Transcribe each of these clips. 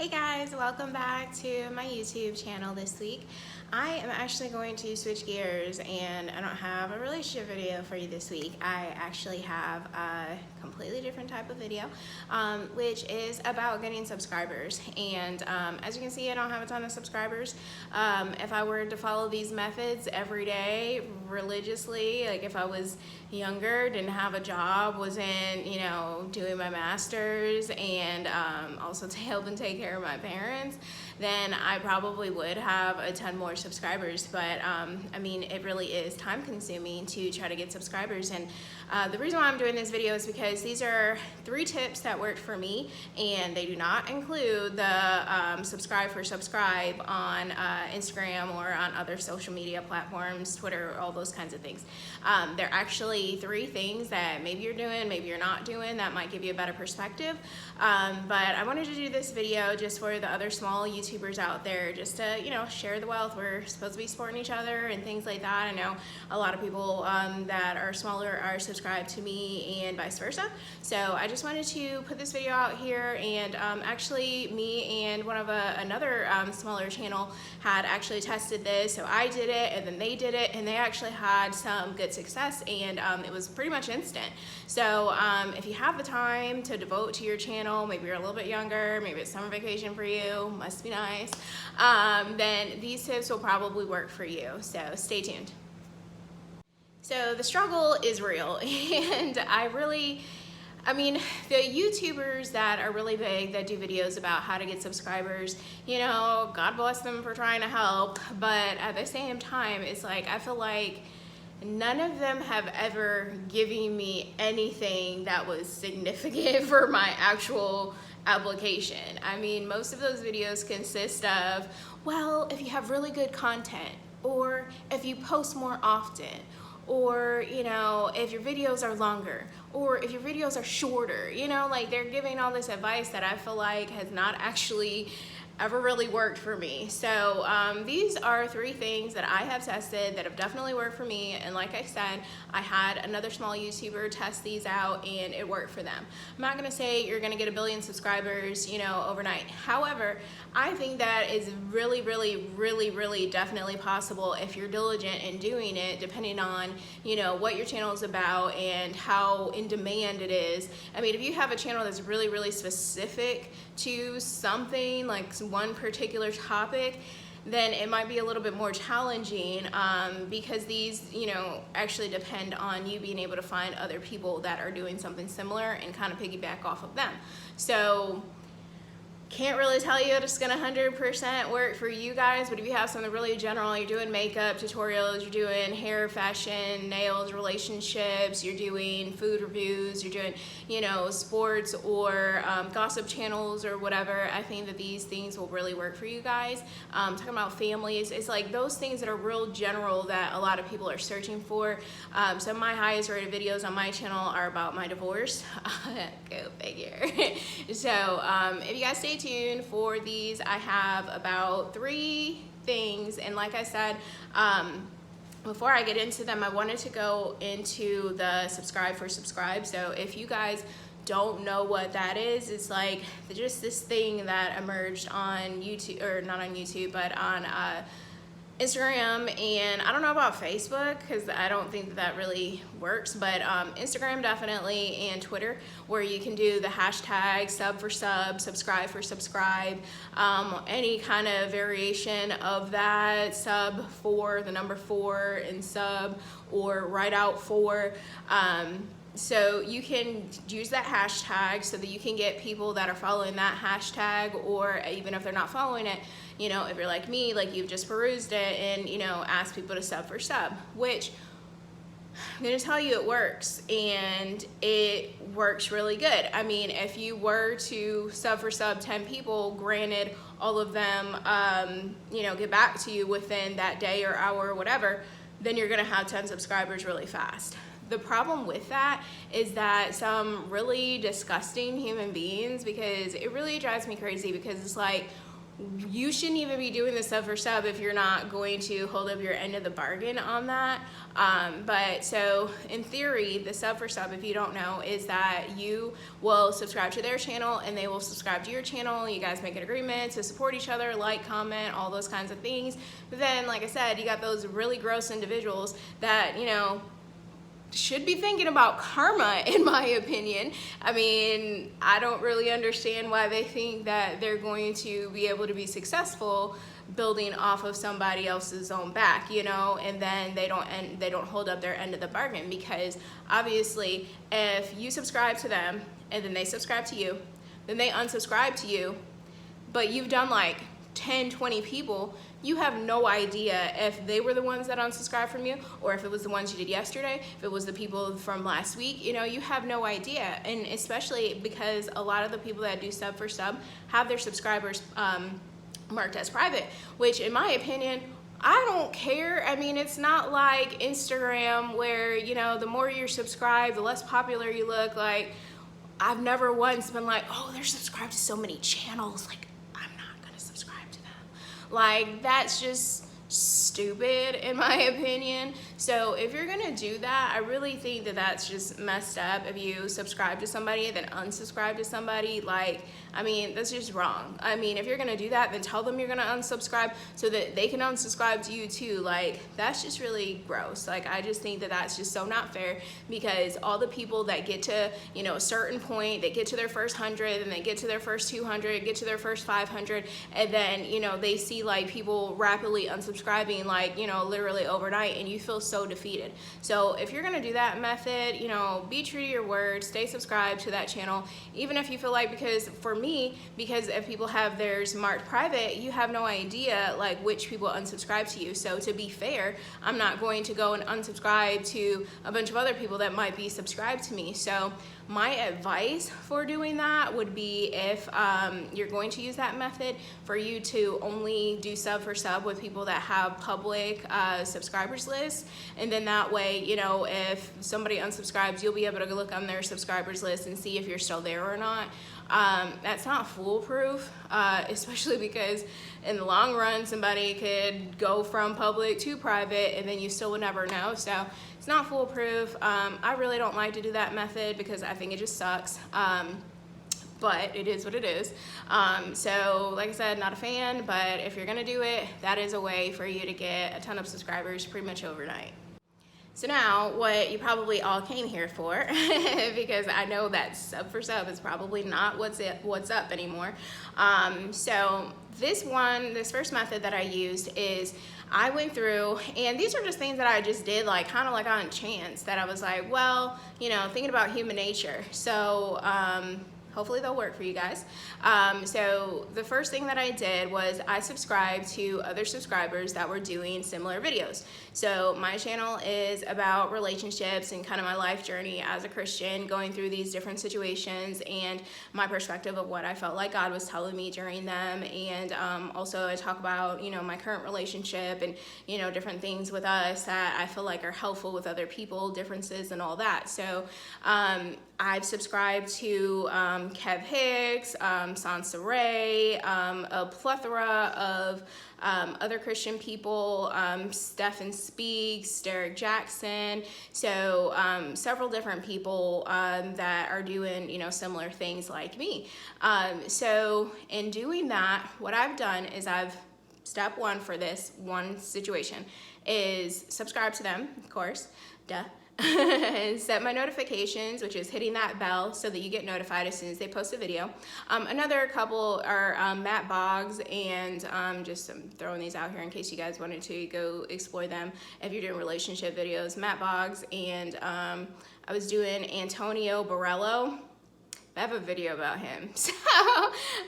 Hey guys, welcome back to my YouTube channel this week. I am actually going to switch gears and I don't have a relationship video for you this week. I actually have a completely different type of video, which is about getting subscribers. And as you can see, I don't have a ton of subscribers. If I were to follow these methods every day religiously, like if I was younger, didn't have a job, wasn't, doing my master's and also to help and take care of my parents, then I probably would have a ton more subscribers. But it really is time consuming to try to get subscribers. And the reason why I'm doing this video is because these are 3 tips that worked for me, and they do not include the subscribe on Instagram or on other social media platforms, Twitter, all those kinds of things. They're actually 3 things that maybe you're doing, maybe you're not doing, that might give you a better perspective. But I wanted to do this video just for the other small YouTubers out there, just to, share the wealth. We're supposed to be supporting each other and things like that. I know a lot of people that are smaller are subscribed to me and vice versa. So I just wanted to put this video out here, and actually me and one of another smaller channel had actually tested this. So I did it and then they did it, and they actually had some good success, and it was pretty much instant. So if you have the time to devote to your channel, maybe you're a little bit younger, maybe it's summer vacation for you, must be nice, then these tips will probably work for you. So stay tuned. So the struggle is real, and the YouTubers that are really big, that do videos about how to get subscribers, God bless them for trying to help, but at the same time, it's like, I feel like none of them have ever given me anything that was significant for my actual application. Most of those videos consist of, well, if you have really good content, or if you post more often, or if your videos are longer, or if your videos are shorter, they're giving all this advice that I feel like has not actually ever really worked for me. So these are 3 things that I have tested that have definitely worked for me, and like I said, I had another small YouTuber test these out and it worked for them. I'm not gonna say you're gonna get 1 billion subscribers overnight. However, I think that is really definitely possible if you're diligent in doing it, depending on what your channel is about and how in demand it is. If you have a channel that's really specific to something, like one particular topic, then it might be a little bit more challenging, because these actually depend on you being able to find other people that are doing something similar and kind of piggyback off of them. So can't really tell you it's gonna 100% work for you guys, but if you have something really general, you're doing makeup tutorials, you're doing hair, fashion, nails, relationships, you're doing food reviews, you're doing sports or gossip channels or whatever, I think that these things will really work for you guys. Talking about families, it's like those things that are real general that a lot of people are searching for. Some of my highest rated videos on my channel are about my divorce. Go figure. So if you guys stay tuned for these, I have about 3 things, and like I said, before I get into them, I wanted to go into the subscribe. So if you guys don't know what that is, it's like just this thing that emerged on YouTube, or not on YouTube, but on Instagram, and I don't know about Facebook because I don't think that really works, but Instagram definitely, and Twitter, where you can do the hashtag sub for sub, subscribe for subscribe, any kind of variation of that, sub for the number 4 and sub, or write out for. So you can use that hashtag so that you can get people that are following that hashtag, or even if they're not following it, if you're like me, like you've just perused it and, ask people to sub for sub, which I'm going to tell you it works, and it works really good. If you were to sub for sub 10 people, granted all of them, get back to you within that day or hour or whatever, then you're going to have 10 subscribers really fast. The problem with that is that some really disgusting human beings, because it really drives me crazy, because it's like, you shouldn't even be doing the sub for sub if you're not going to hold up your end of the bargain on that. But so in theory, the sub for sub, if you don't know, is that you will subscribe to their channel and they will subscribe to your channel. You guys make an agreement to support each other, like, comment, all those kinds of things. But then, like I said, you got those really gross individuals that, you know, should be thinking about karma, in my opinion. I mean, I don't really understand why they think that they're going to be able to be successful building off of somebody else's own back, you know, and then they don't hold up their end of the bargain, because obviously if you subscribe to them and then they subscribe to you, then they unsubscribe to you, but you've done like 10, 20 people, you have no idea if they were the ones that unsubscribed from you, or if it was the ones you did yesterday, if it was the people from last week, you know, you have no idea. And especially because a lot of the people that do sub for sub have their subscribers marked as private, which in my opinion, I don't care. I mean, it's not like Instagram where, you know, the more you're subscribed, the less popular you look. Like, I've never once been like, oh, they're subscribed to so many channels, like, like, that's just stupid in my opinion. So if you're gonna do that, I really think that that's just messed up. If you subscribe to somebody and then unsubscribe to somebody, like, I mean, that's just wrong. I mean, if you're gonna do that, then tell them you're gonna unsubscribe so that they can unsubscribe to you too. Like, that's just really gross. Like, I just think that that's just so not fair, because all the people that get to, you know, a certain point, they get to their first 100, and they get to their first 200, get to their first 500, and then, you know, they see like people rapidly unsubscribing, like, you know, literally overnight, and you feel so defeated. So if you're gonna do that method, you know, be true to your word, stay subscribed to that channel, even if you feel like, because for me, because if people have theirs marked private, you have no idea like which people unsubscribe to you. So to be fair, I'm not going to go and unsubscribe to a bunch of other people that might be subscribed to me. So my advice for doing that would be, if you're going to use that method, for you to only do sub for sub with people that have public subscribers lists, and then that way, you know, if somebody unsubscribes, you'll be able to look on their subscribers list and see if you're still there or not. That's not foolproof, especially because in the long run, somebody could go from public to private and then you still would never know. So it's not foolproof. I really don't like to do that method because I think it just sucks. But it is what it is. So like I said, not a fan, but if you're gonna do it, that is a way for you to get a ton of subscribers pretty much overnight. So now, what you probably all came here for, because I know that sub for sub is probably not what's up anymore. So this first method that I used is, I went through, and these are just things that I just did, like kind of like on chance, that I was like, well, you know, thinking about human nature. So hopefully they'll work for you guys. So the first thing that I did was I subscribed to other subscribers that were doing similar videos. So my channel is about relationships and kind of my life journey as a Christian, going through these different situations and my perspective of what I felt like God was telling me during them. And also I talk about, you know, my current relationship and, you know, different things with us that I feel like are helpful with other people, differences and all that. So I've subscribed to Kev Hicks, Sansa Ray, a plethora of other Christian people, Stephen Speaks, Derek Jackson, so several different people that are doing, you know, similar things like me. So in doing that, what I've done is step one for this one situation is subscribe to them, of course, duh. Set my notifications, which is hitting that bell so that you get notified as soon as they post a video. Another couple are Matt Boggs, and just throwing these out here in case you guys wanted to go explore them if you're doing relationship videos. Matt Boggs, and I was doing Antonio Borello. I have a video about him, so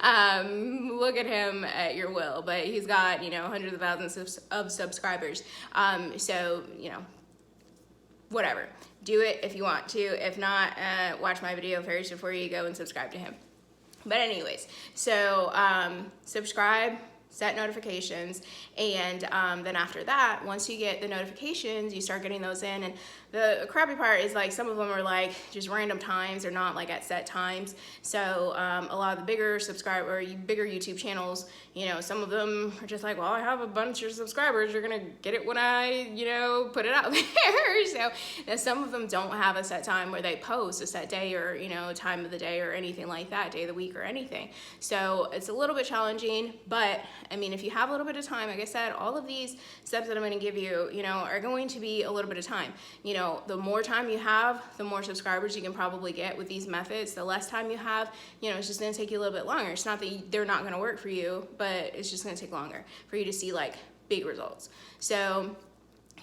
look at him at your will, but he's got, you know, hundreds of thousands of subscribers. So, you know, whatever, do it if you want to. If not, watch my video first before you go and subscribe to him. But anyways, so subscribe set notifications, and then after that, once you get the notifications, you start getting those in. And the crappy part is like some of them are like just random times, or not like at set times. So a lot of the bigger YouTube channels, you know, some of them are just like, well, I have a bunch of subscribers, you're gonna get it when I, you know, put it out there. So and some of them don't have a set time where they post, a set day, or, you know, time of the day or anything like that, day of the week or anything. So it's a little bit challenging, but I mean, if you have a little bit of time, like I said, all of these steps that I'm going to give you, you know, are going to be a little bit of time. You know, the more time you have, the more subscribers you can probably get with these methods. The less time you have, you know, it's just going to take you a little bit longer. It's not that they're not going to work for you, but it's just going to take longer for you to see like big results. So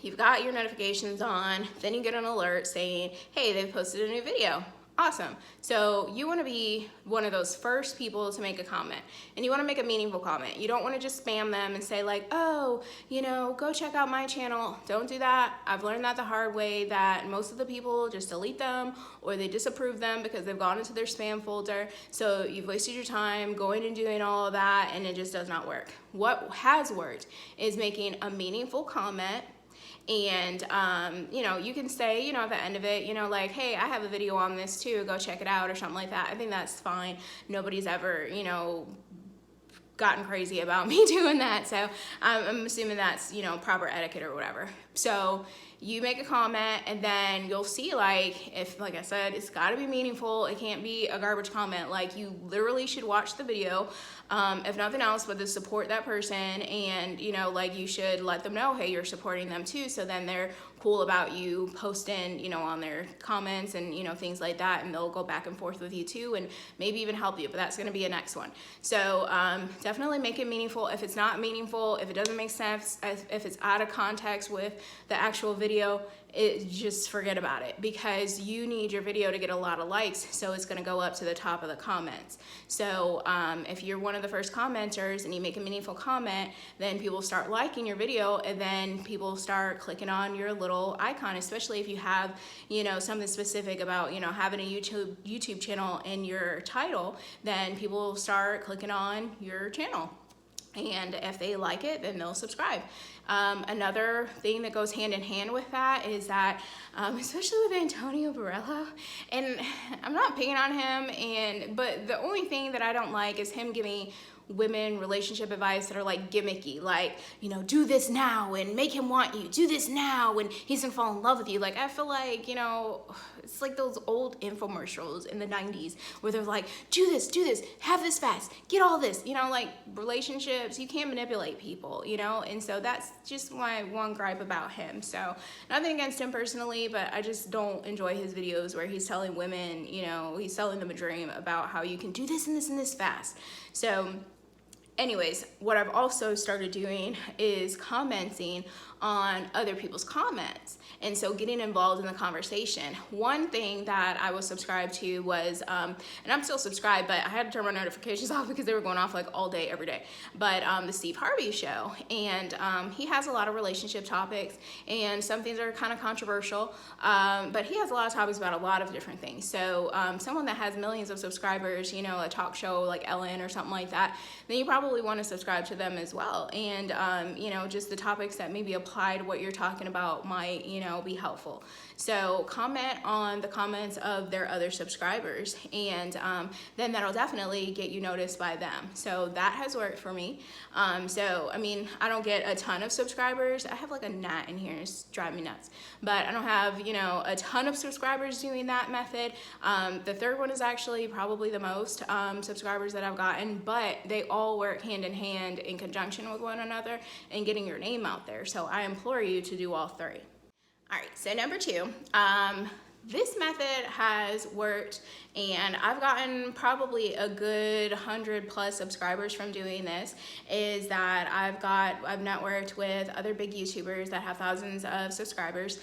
you've got your notifications on, then you get an alert saying, hey, they've posted a new video. Awesome. So you want to be one of those first people to make a comment, and you want to make a meaningful comment. You don't want to just spam them and say like, oh, you know, go check out my channel. Don't do that. I've learned that the hard way, that most of the people just delete them or they disapprove them because they've gone into their spam folder. So you've wasted your time going and doing all of that, and it just does not work. What has worked is making a meaningful comment. And, you know, you can say, you know, at the end of it, you know, like, hey, I have a video on this too, go check it out or something like that. I think that's fine. Nobody's ever, you know, gotten crazy about me doing that. So I'm assuming that's, you know, proper etiquette or whatever. So you make a comment, and then you'll see, like, if, like I said, it's got to be meaningful. It can't be a garbage comment. Like, you literally should watch the video, if nothing else, but to support that person. And, you know, like, you should let them know, hey, you're supporting them too. So then they're cool about you posting, you know, on their comments and, you know, things like that. And they'll go back and forth with you too, and maybe even help you. But that's going to be a next one. So definitely make it meaningful. If it's not meaningful, if it doesn't make sense, if it's out of context with the actual video, just forget about it, because you need your video to get a lot of likes, so it's going to go up to the top of the comments. So if you're one of the first commenters and you make a meaningful comment, then people start liking your video, and then people start clicking on your little icon, especially if you have, you know, something specific about, you know, having a YouTube channel in your title, then people start clicking on your channel. And if they like it, then they'll subscribe. Another thing that goes hand in hand with that is that, especially with Antonio Barello, and I'm not picking on him, but the only thing that I don't like is him giving women relationship advice that are like gimmicky, like, you know, do this now and make him want you, do this now and he's gonna fall in love with you. Like, I feel like, you know, it's like those old infomercials in the 90s where they're like, do this, have this fast, get all this, you know, like relationships, you can't manipulate people, you know. And so that's just my one gripe about him. So nothing against him personally, but I just don't enjoy his videos where he's telling women, you know, he's selling them a dream about how you can do this and this and this fast. So anyways, what I've also started doing is commenting on other people's comments. And so getting involved in the conversation. One thing that I was subscribed to was, and I'm still subscribed, but I had to turn my notifications off because they were going off like all day, every day. But the Steve Harvey Show. And he has a lot of relationship topics, and some things are kind of controversial. But he has a lot of topics about a lot of different things. So someone that has millions of subscribers, you know, a talk show like Ellen or something like that, then you probably want to subscribe to them as well. And, you know, just the topics that maybe apply to what you're talking about might, you know, be helpful. So comment on the comments of their other subscribers, and then that'll definitely get you noticed by them. So that has worked for me. So, I mean, I don't get a ton of subscribers. I have like a gnat in here, it's driving me nuts. But I don't have, you know, a ton of subscribers doing that method. The third one is actually probably the most subscribers that I've gotten, but they all work hand in hand in conjunction with one another and getting your name out there. So I implore you to do all three. All right, so number 2, this method has worked, and I've gotten probably a good 100+ subscribers from doing this, is that I've networked with other big YouTubers that have thousands of subscribers.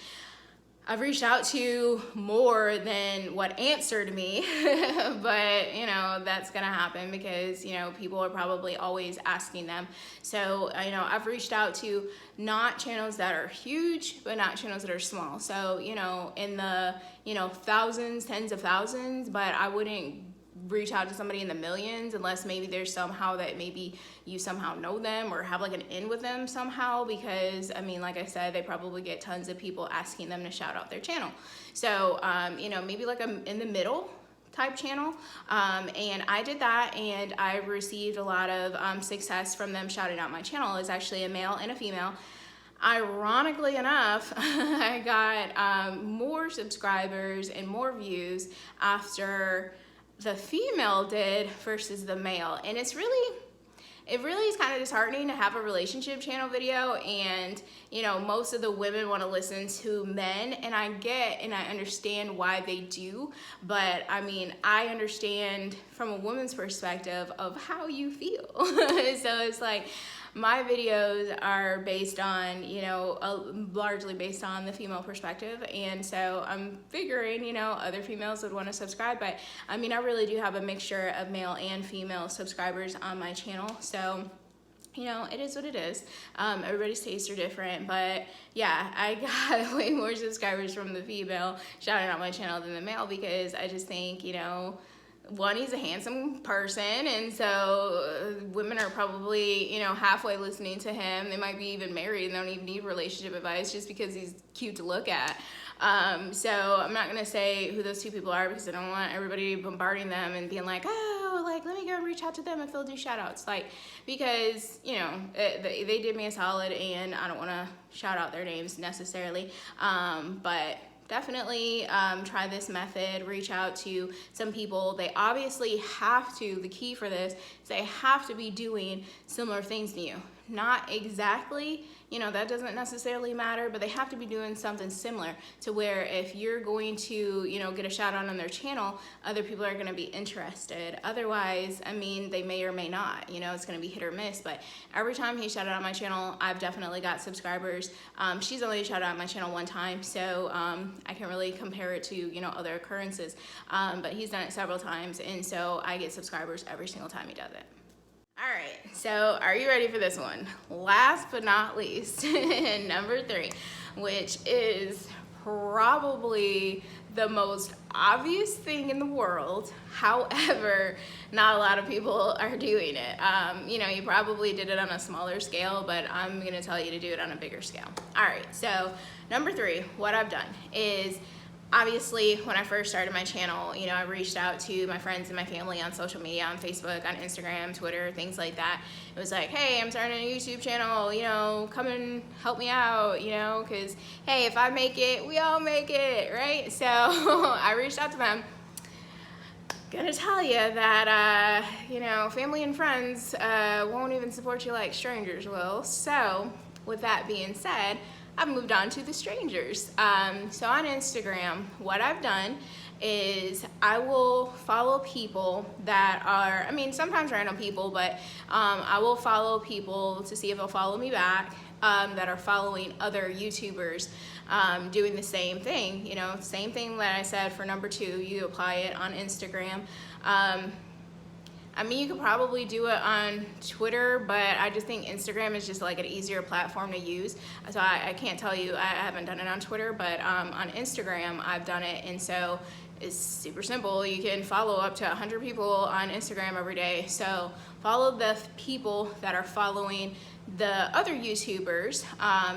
I've reached out to more than what answered me, but, you know, that's gonna happen because, you know, people are probably always asking them. So, you know, I've reached out to not channels that are huge, but not channels that are small. So, you know, in the, you know, thousands, tens of thousands, but I wouldn't reach out to somebody in the millions unless maybe there's somehow that maybe you somehow know them or have like an in with them somehow, because I mean, like I said, they probably get tons of people asking them to shout out their channel. So you know, maybe like a in the middle type channel, and I did that, and I received a lot of success from them shouting out my channel. It's actually a male and a female. Ironically enough, I got more subscribers and more views after the female did versus the male. And it really is kind of disheartening to have a relationship channel video, and you know, most of the women want to listen to men, and I get and I understand why they do, but I mean, I understand from a woman's perspective of how you feel. So it's like, my videos are based on, you know, largely based on the female perspective, and so I'm figuring, you know, other females would want to subscribe, but I mean, I really do have a mixture of male and female subscribers on my channel, so you know, it is what it is. Everybody's tastes are different, but yeah, I got way more subscribers from the female shouting out my channel than the male, because I just think, you know, one, he's a handsome person, and so women are probably, you know, halfway listening to him. They might be even married and don't even need relationship advice just because he's cute to look at. So I'm not gonna say who those two people are, because I don't want everybody bombarding them and being like, oh, like, let me go reach out to them if they'll do shout outs, like, because, you know, they did me a solid, and I don't want to shout out their names necessarily, but definitely try this method. Reach out to some people. They obviously have to, the key for this is they have to be doing similar things to you. Not exactly, you know, that doesn't necessarily matter, but they have to be doing something similar to where if you're going to, you know, get a shout out on their channel, other people are going to be interested. Otherwise, I mean, they may or may not, you know, it's going to be hit or miss, but every time he shouted out my channel, I've definitely got subscribers. She's only shouted out my channel one time, so I can't really compare it to, you know, other occurrences, but he's done it several times, and so I get subscribers every single time he does it. All right, so are you ready for this one? Last but not least, number 3, which is probably the most obvious thing in the world. However, not a lot of people are doing it. You know, you probably did it on a smaller scale, but I'm gonna tell you to do it on a bigger scale. All right, so number 3, what I've done is, obviously, when I first started my channel, you know, I reached out to my friends and my family on social media, on Facebook, on Instagram, Twitter, things like that. It was like, hey, I'm starting a YouTube channel, you know, come and help me out, you know, because, hey, if I make it, we all make it, right? So I reached out to them. Gonna tell you that, you know, family and friends won't even support you like strangers will. So with that being said, I've moved on to the strangers. So on Instagram, what I've done is I will follow people that are, I mean, sometimes random people, but I will follow people to see if they'll follow me back, that are following other YouTubers doing the same thing. You know, same thing that I said for number 2, you apply it on Instagram. I mean, you could probably do it on Twitter, but I just think Instagram is just like an easier platform to use. So I can't tell you, I haven't done it on Twitter, but on Instagram, I've done it. And so it's super simple. You can follow up to 100 people on Instagram every day. So follow the people that are following the other YouTubers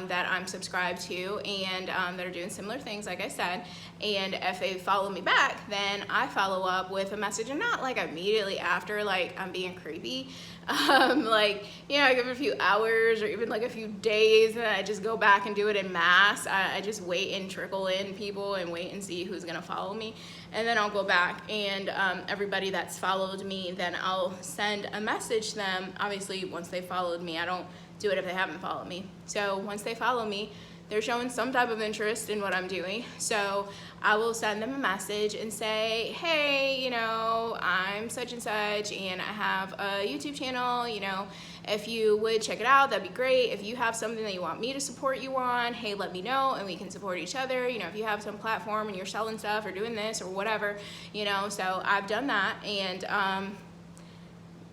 that I'm subscribed to, and that are doing similar things, like I said. And if they follow me back, then I follow up with a message, and not like immediately after, like I'm being creepy. Like, you know, I give it a few hours or even like a few days, and I just go back and do it in mass. I just wait and trickle in people and wait and see who's gonna follow me. And then I'll go back, and everybody that's followed me, then I'll send a message to them. Obviously, once they followed me, I don't do it if they haven't followed me. So once they follow me, they're showing some type of interest in what I'm doing. So I will send them a message and say, hey, you know, I'm such and such, and I have a YouTube channel, you know, if you would check it out, that'd be great. If you have something that you want me to support you on, hey, let me know, and we can support each other. You know, if you have some platform and you're selling stuff or doing this or whatever, you know. So I've done that, and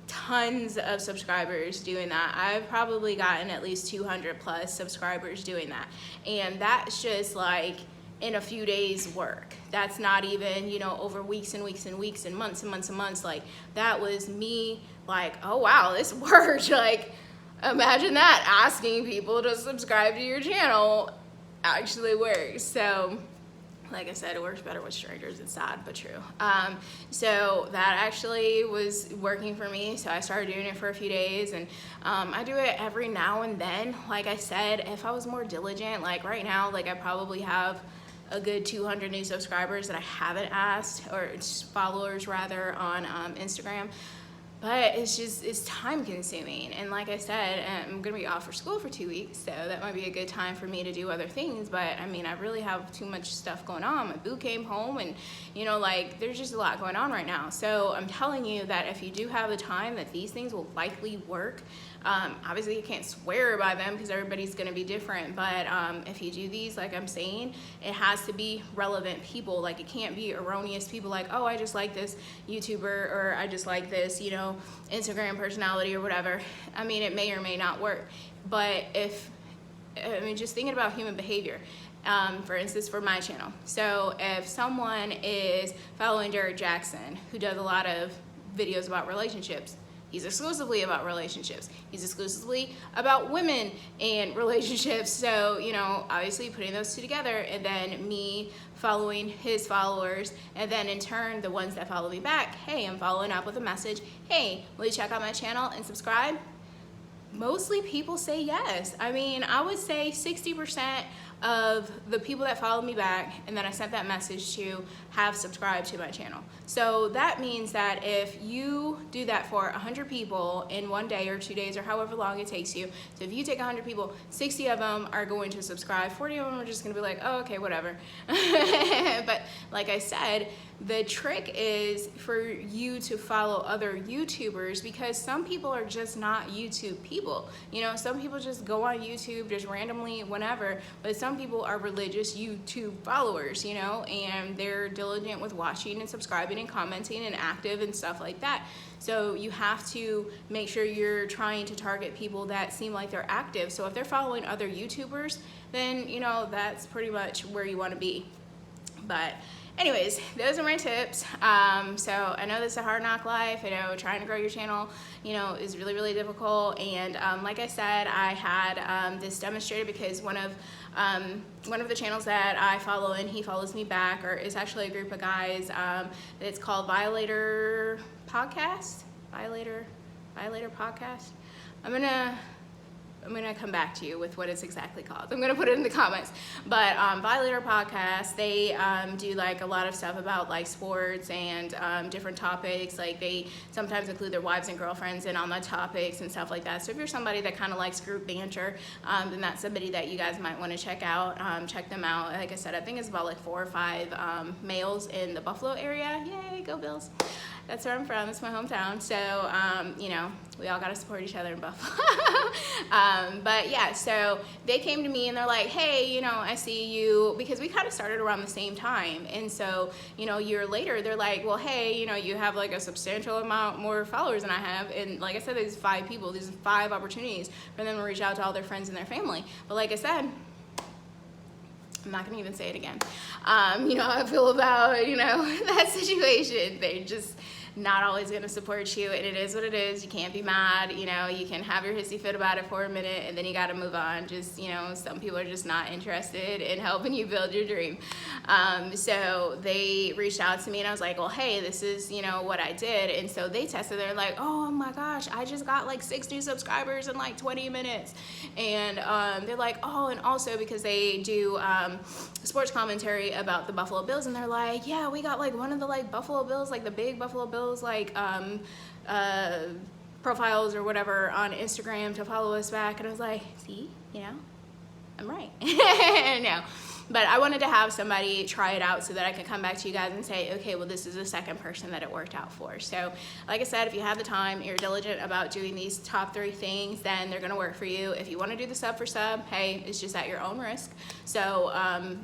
tons of subscribers doing that. I've probably gotten at least 200 plus subscribers doing that. And that's just like in a few days work. That's not even, you know, over weeks and weeks and weeks and months and months and months. Like, that was me like, oh wow, this worked. Like, imagine that, asking people to subscribe to your channel actually works. So like I said, it works better with strangers. It's sad, but true. So that actually was working for me. So I started doing it for a few days, and I do it every now and then. Like I said, if I was more diligent, like right now, like I probably have a good 200 new subscribers that I haven't asked, or followers rather, on Instagram. But it's time consuming. And like I said, I'm gonna be off for school for 2 weeks, so that might be a good time for me to do other things. But I mean, I really have too much stuff going on. My boo came home, and you know, like, there's just a lot going on right now. So I'm telling you that if you do have the time, that these things will likely work. Obviously you can't swear by them because everybody's going to be different, but if you do these, like I'm saying, it has to be relevant people. Like, it can't be erroneous people like, oh, I just like this YouTuber, or I just like this, you know, Instagram personality or whatever. I mean, it may or may not work, but just thinking about human behavior, for instance, for my channel. So if someone is following Derek Jackson, who does a lot of videos about relationships, he's exclusively about relationships. He's exclusively about women and relationships. So, you know, obviously putting those two together, and then me following his followers, and then in turn, the ones that follow me back, hey, I'm following up with a message, hey, will you check out my channel and subscribe? Mostly people say yes. I mean, I would say 60% of the people that followed me back and then I sent that message to have subscribed to my channel. So that means that if you do that for 100 people in 1 day or 2 days or however long it takes you, so if you take 100 people, 60 of them are going to subscribe, 40 of them are just going to be like, oh, okay, whatever. But like I said, the trick is for you to follow other YouTubers, because some people are just not YouTube people. You know, some people just go on YouTube just randomly whenever, but some people are religious YouTube followers, you know, and they're diligent with watching and subscribing and commenting and active and stuff like that. So you have to make sure you're trying to target people that seem like they're active. So if they're following other YouTubers, then, you know, that's pretty much where you want to be. But anyways, those are my tips. So I know this is a hard knock life. I know trying to grow your channel, you know, is really, really difficult. And like I said, I had this demonstrated because one of the channels that I follow and he follows me back, or it's actually a group of guys. It's called Violator Podcast. Violator Podcast. I'm gonna come back to you with what it's exactly called. I'm gonna put it in the comments. But Violator Podcast, they do like a lot of stuff about like sports and different topics. Like, they sometimes include their wives and girlfriends in on the topics and stuff like that. So if you're somebody that kind of likes group banter, then that's somebody that you guys might want to check out. Check them out. Like I said, I think it's about like 4 or 5 males in the Buffalo area. Yay, go Bills. That's where I'm from. It's my hometown. So, you know, we all got to support each other in Buffalo. But yeah, so they came to me and they're like, hey, you know, I see you, because we kind of started around the same time. And so, you know, a year later, they're like, well, hey, you know, you have like a substantial amount more followers than I have. And like I said, there's 5 people. There's 5 opportunities for them to reach out to all their friends and their family. But like I said, I'm not gonna even say it again. You know how I feel about, you know, that situation. They're just not always gonna support you, and it is what it is. You can't be mad, you know, you can have your hissy fit about it for a minute and then you gotta move on. Just, you know, some people are just not interested in helping you build your dream. So they reached out to me and I was like, well, hey, this is, you know, what I did. And so they tested, they're like, oh my gosh, I just got like 6 new subscribers in like 20 minutes. And they're like, oh, and also because they do sports commentary about the Buffalo Bills, and they're like, yeah, we got like one of the like Buffalo Bills, like the big Buffalo Bills like profiles or whatever on Instagram to follow us back. And I was like, see, you know, I'm right. No. But I wanted to have somebody try it out so that I could come back to you guys and say, okay, well, this is the second person that it worked out for. So like I said, if you have the time, you're diligent about doing these top 3 things, then they're going to work for you. If you want to do the sub for sub, hey, it's just at your own risk. So,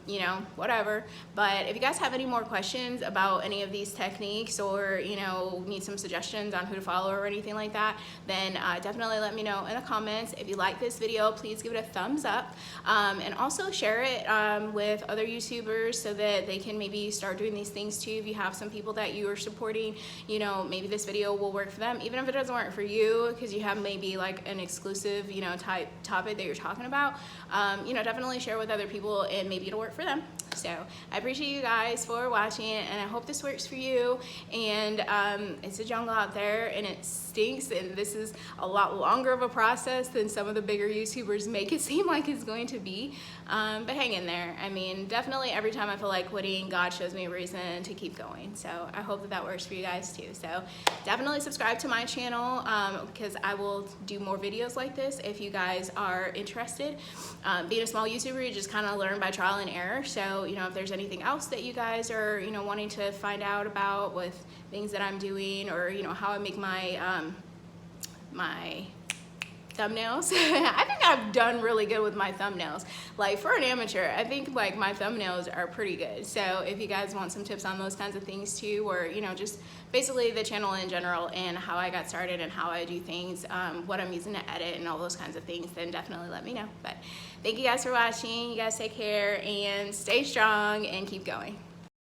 you know, whatever. But if you guys have any more questions about any of these techniques, or, you know, need some suggestions on who to follow or anything like that, then definitely let me know in the comments. If you like this video, please give it a thumbs up, and also share it with other YouTubers so that they can maybe start doing these things too. If you have some people that you are supporting, you know, maybe this video will work for them, even if it doesn't work for you, because you have maybe like an exclusive, you know, type topic that you're talking about. You know, definitely share with other people and maybe it'll work for them. So I appreciate you guys for watching it, and I hope this works for you. And it's a jungle out there and it stinks, and this is a lot longer of a process than some of the bigger YouTubers make it seem like it's going to be. But hang in there. I mean, definitely every time I feel like quitting, God shows me a reason to keep going. So I hope that that works for you guys too. So definitely subscribe to my channel because I will do more videos like this if you guys are interested. Being a small YouTuber, you just kind of learn by trial and error. So, you know, if there's anything else that you guys are, you know, wanting to find out about with things that I'm doing, or, you know, how I make my my thumbnails. I think I've done really good with my thumbnails. Like, for an amateur, I think like my thumbnails are pretty good. So if you guys want some tips on those kinds of things too, or, you know, just basically the channel in general and how I got started and how I do things, what I'm using to edit and all those kinds of things, then definitely let me know. But thank you guys for watching. You guys take care and stay strong and keep going.